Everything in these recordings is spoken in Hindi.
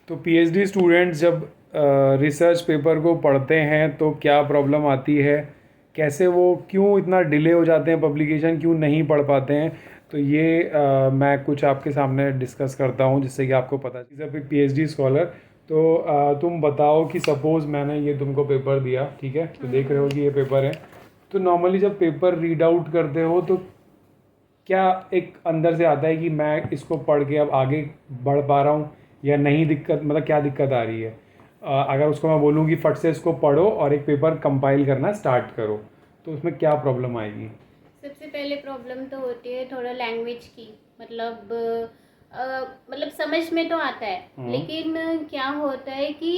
तो पीएचडी स्टूडेंट्स जब रिसर्च पेपर को पढ़ते हैं तो क्या प्रॉब्लम आती है, कैसे वो क्यों इतना डिले हो जाते हैं, पब्लिकेशन क्यों नहीं पढ़ पाते हैं, तो ये मैं कुछ आपके सामने डिस्कस करता हूँ जिससे कि आपको पता चले। जब पीएचडी स्कॉलर, तो तुम बताओ कि सपोज़ मैंने ये तुमको पेपर दिया, ठीक है, तो देख रहे हो कि ये पेपर है। तो नॉर्मली जब पेपर रीड आउट करते हो तो क्या एक अंदर से आता है कि मैं इसको पढ़ के अब आगे बढ़ पा रहा हूँ या नहीं, दिक्कत मतलब क्या दिक्कत आ रही है? अगर उसको मैं बोलूँ कि फट से इसको पढ़ो और एक पेपर कंपाइल करना स्टार्ट करो, तो उसमें क्या प्रॉब्लम आएगी? सबसे पहले प्रॉब्लम तो होती है थोड़ा लैंग्वेज की। मतलब मतलब समझ में तो आता है, लेकिन क्या होता है कि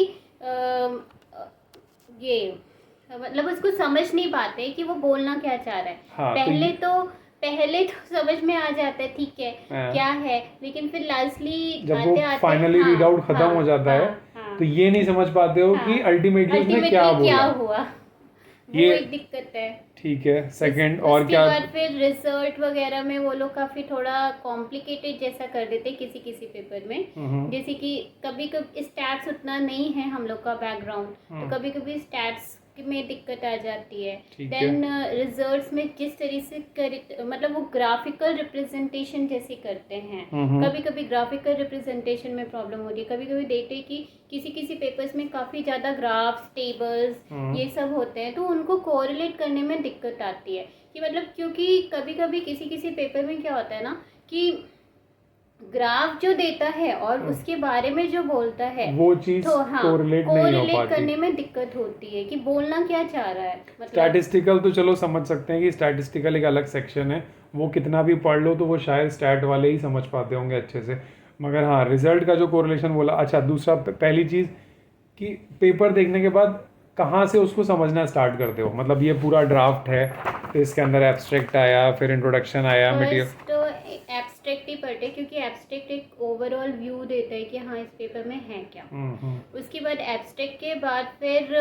ये मतलब उसको समझ नहीं पाते कि वो बोलना क्या चाह रहा है। हाँ, पहले तो समझ में आ जाता है, ठीक है हाँ, क्या है, लेकिन फिर लास्टली जब वो आते आते फाइनली रीड आउट ख़त्म हो जाता है हाँ तो ये नहीं समझ पाते हो कि हाँ अल्टीमेटली उसने क्या अल्टीमेटली क्या बोला। हुआ, वो ये एक दिक्कत है। ठीक है, सेकंड और उसके क्या? बाद फिर रिसर्च वगैरह में वो लोग काफ़ी थोड़ा कॉम्प्लिकेटेड जैसा कर देते किसी किसी पेपर में। जैसे कि कभी कभी स्टैट्स उतना नहीं है हम लोग का बैकग्राउंड, तो कभी कभी स्टैट्स में दिक्कत आ जाती है। ठीक है। देन रिजल्ट्स में जिस तरह से मतलब वो ग्राफिकल रिप्रेजेंटेशन जैसे करते हैं, कभी कभी ग्राफिकल रिप्रेजेंटेशन में प्रॉब्लम होती है। कभी कभी देखते हैं कि किसी किसी पेपर्स में काफ़ी ज़्यादा ग्राफ्स, टेबल्स ये सब होते हैं, तो उनको कोरिलेट करने में दिक्कत आती है। कि मतलब क्योंकि कभी कभी किसी किसी पेपर में क्या होता है ना कि ग्राफ जो देता है और उसके बारे में जो बोलता है, वो चीज़ तो हाँ कोरिलेट नहीं हो कोरिलेट पाती। करने में दिक्कत होती है कि बोलना क्या चाह रहा है। मतलब स्टैटिस्टिकल तो चलो समझ सकते हैं कि स्टैटिस्टिकल एक अलग सेक्शन है, वो कितना भी पढ़ लो तो वो शायद स्टैट वाले ही समझ पाते होंगे अच्छे से। मगर हाँ, रिजल्ट का जो कोरिलेशन बोला, अच्छा दूसरा, पहली चीज़ कि पेपर देखने के बाद कहाँ से उसको समझना स्टार्ट करते हो? मतलब ये पूरा ड्राफ्ट है, फिर इसके अंदर एब्स्ट्रैक्ट आया, फिर इंट्रोडक्शन आया, मटेरियल। फर्स्ट तो एब्स्ट्रैक्ट ही पढ़ते, क्योंकि एब्स्ट्रैक्ट एक ओवरऑल व्यू देता है कि हाँ इस पेपर में है क्या। उसके बाद एब्स्ट्रैक्ट के बाद फिर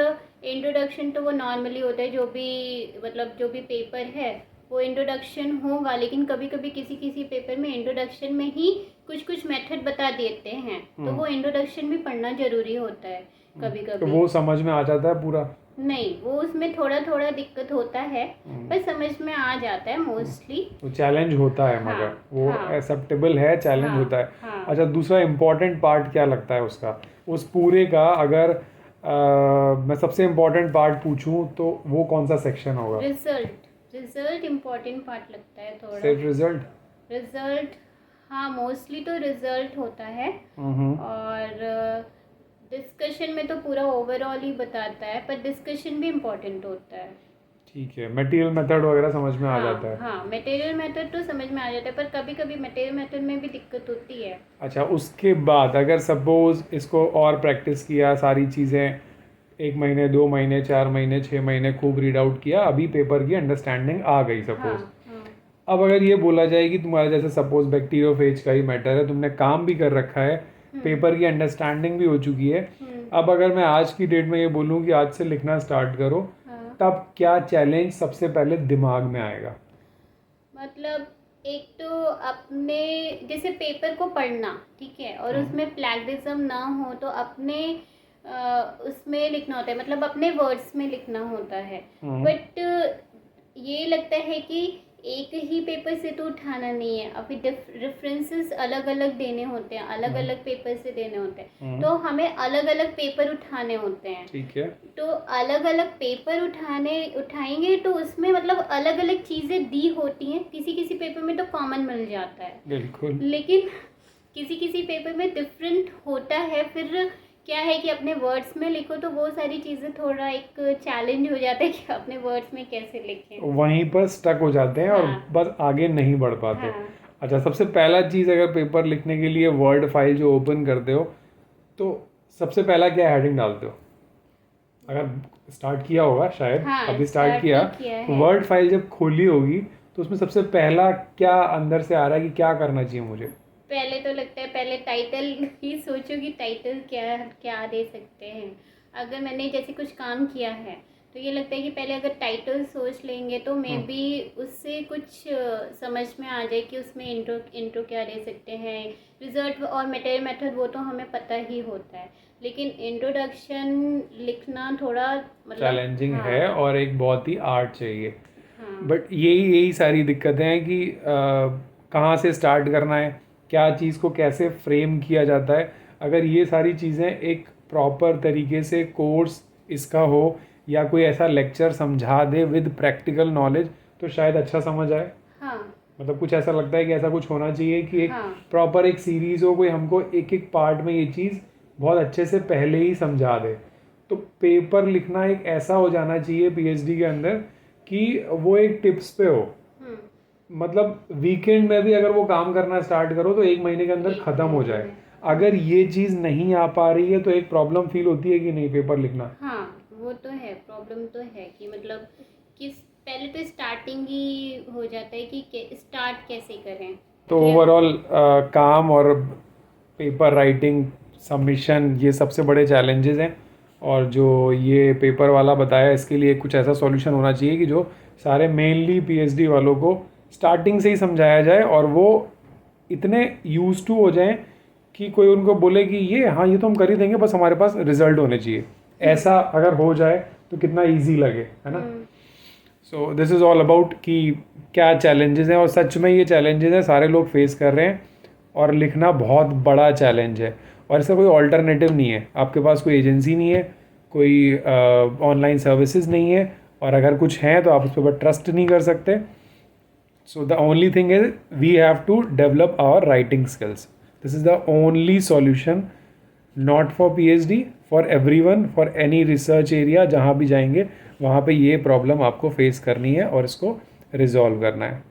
इंट्रोडक्शन, तो वो नॉर्मली होता है जो भी मतलब जो भी पेपर है वो इंट्रोडक्शन होगा। लेकिन कभी कभी किसी किसी पेपर में इंट्रोडक्शन में ही कुछ कुछ मेथड बता देते हैं, तो वो इंट्रोडक्शन भी पढ़ना जरूरी होता है कभी तो कभी। वो समझ में आ जाता है पूरा? नहीं, वो उसमें थोड़ा थोड़ा दिक्कत होता है, पर समझ में आ जाता है मोस्टली। वो चैलेंज होता है, हाँ मगर वो हाँ एक्सेप्टेबल है, चैलेंज हाँ होता है। हाँ। अच्छा, दूसरा इम्पोर्टेंट पार्ट क्या लगता है उसका, उस पूरे का? अगर मैं सबसे इम्पोर्टेंट पार्ट पूछूं तो वो कौन सा सेक्शन होगा? रिजल्ट रिजल्ट इम्पोर्टेंट पार्ट लगता है थोड़ा। सिर्फ रिजल्ट? रिजल्ट, हाँ मोस्टली तो रिजल्ट होता है। और डिस्कशन में तो पूरा ओवरऑल ही बताता है, पर डिस्कशन भी इम्पोर्टेंट होता है। ठीक है, मटेरियल मेथड वगैरह समझ में आ जाता हाँ है? हाँ, मटेरियल मेथड तो समझ में आ जाता है, पर कभी कभी मटेरियल मेथड में भी दिक्कत होती है। अच्छा, उसके बाद अगर सपोज इसको और प्रैक्टिस किया, सारी चीज़ें 1 महीने, 2 महीने, 4 महीने, 6 महीने खूब रीड आउट किया, अभी पेपर की अंडरस्टैंडिंग आ गई हाँ सपोज। हाँ अब अगर ये बोला जाए कि तुम्हारा जैसे सपोज बैक्टीरियोफेज का ही मैटर है, तुमने काम भी कर रखा है, पेपर की अंडरस्टैंडिंग भी हो चुकी है, अब अगर मैं आज की डेट में ये बोलूँ कि आज से लिखना स्टार्ट करो, हाँ। तब क्या चैलेंज सबसे पहले दिमाग में आएगा? मतलब एक तो अपने जैसे पेपर को पढ़ना, ठीक है, और उसमें प्लैगरिज्म ना हो, तो अपने उसमें लिखना होता है, मतलब अपने वर्ड्स में लिखना होता है। बट ये लगता है कि एक ही पेपर से तो उठाना नहीं है, अभी रेफरेंसेस अलग अलग देने होते हैं, अलग अलग पेपर से देने होते हैं, तो हमें अलग अलग पेपर उठाने होते हैं। ठीक है। तो अलग अलग पेपर उठाएंगे तो उसमें मतलब अलग अलग चीज़ें दी होती हैं। किसी किसी पेपर में तो कॉमन मिल जाता है, बिल्कुल। लेकिन किसी किसी पेपर में डिफरेंट होता है। फिर क्या है कि अपने वर्ड्स में लिखो, तो वो सारी चीज़ें थोड़ा एक चैलेंज हो जाता है कि अपने वर्ड्स में कैसे लिखें। वहीं पर स्टक हो जाते हैं और हाँ बस आगे नहीं बढ़ पाते। हाँ। अच्छा, सबसे पहला चीज़, अगर पेपर लिखने के लिए वर्ड फाइल जो ओपन करते हो, तो सबसे पहला क्या हेडिंग डालते हो? अगर स्टार्ट किया होगा शायद, हाँ, अभी स्टार्ट स्टार्ट किया, तो किया तो है। वर्ड फाइल जब खोली होगी तो उसमें सबसे पहला क्या अंदर से आ रहा है कि क्या करना चाहिए मुझे? पहले तो लगता है पहले टाइटल ही सोचो कि टाइटल क्या क्या दे सकते हैं। अगर मैंने जैसे कुछ काम किया है, तो ये लगता है कि पहले अगर टाइटल सोच लेंगे तो मे बी उससे कुछ समझ में आ जाए कि उसमें इंट्रो क्या दे सकते हैं। रिजल्ट और मटेरियल मेथड वो तो हमें पता ही होता है, लेकिन इंट्रोडक्शन लिखना थोड़ा मतलब चैलेंजिंग हाँ, है और एक बहुत ही आर्ट चाहिए। हाँ, बट यही सारी दिक्कतें हैं कि कहाँ से स्टार्ट करना है, क्या चीज़ को कैसे फ्रेम किया जाता है। अगर ये सारी चीज़ें एक प्रॉपर तरीके से कोर्स इसका हो या कोई ऐसा लेक्चर समझा दे विद प्रैक्टिकल नॉलेज तो शायद अच्छा समझ आए। हाँ, मतलब कुछ ऐसा लगता है कि ऐसा कुछ होना चाहिए कि एक हाँ, प्रॉपर एक सीरीज़ हो, कोई हमको एक एक पार्ट में ये चीज़ बहुत अच्छे से पहले ही समझा दे। तो पेपर लिखना एक ऐसा हो जाना चाहिए पीएचडी के अंदर कि वो एक टिप्स पे हो। मतलब वीकेंड में भी अगर वो काम करना स्टार्ट करो तो एक महीने के अंदर एक ख़त्म हो महीने जाए। में। अगर ये चीज़ नहीं आ पा रही है तो एक प्रॉब्लम फील होती है कि नहीं पेपर लिखना। हाँ, वो तो है, प्रॉब्लम तो है कि मतलब किस पहले तो स्टार्टिंग ही हो जाता है कि स्टार्ट कैसे करें। तो ये- ओवरऑल काम और पेपर राइटिंग सबमिशन ये सबसे बड़े चैलेंजेस हैं। और जो ये पेपर वाला बताया इसके लिए कुछ ऐसा सॉल्यूशन होना चाहिए कि जो सारे मेनली पीएचडी वालों को स्टार्टिंग से ही समझाया जाए और वो इतने यूज टू हो जाएं कि कोई उनको बोले कि ये हाँ ये तो हम कर ही देंगे, बस हमारे पास रिजल्ट होने चाहिए। ऐसा अगर हो जाए तो कितना ईजी लगे, है ना। So this is all about कि क्या चैलेंजेस हैं और सच में ये चैलेंजेस हैं, सारे लोग फेस कर रहे हैं। और लिखना बहुत बड़ा चैलेंज है और इसका कोई ऑल्टरनेटिव नहीं है। आपके पास कोई एजेंसी नहीं है, कोई ऑनलाइन सर्विसेज नहीं है, और अगर कुछ हैं तो आप उस पर ट्रस्ट नहीं कर सकते। So the only thing is we have to develop our writing skills. This is the only solution, not for PhD, for everyone, for any research area. जहाँ भी जाएंगे वहाँ पे ये प्रॉब्लम आपको फेस करनी है और इसको रिजॉल्व करना है।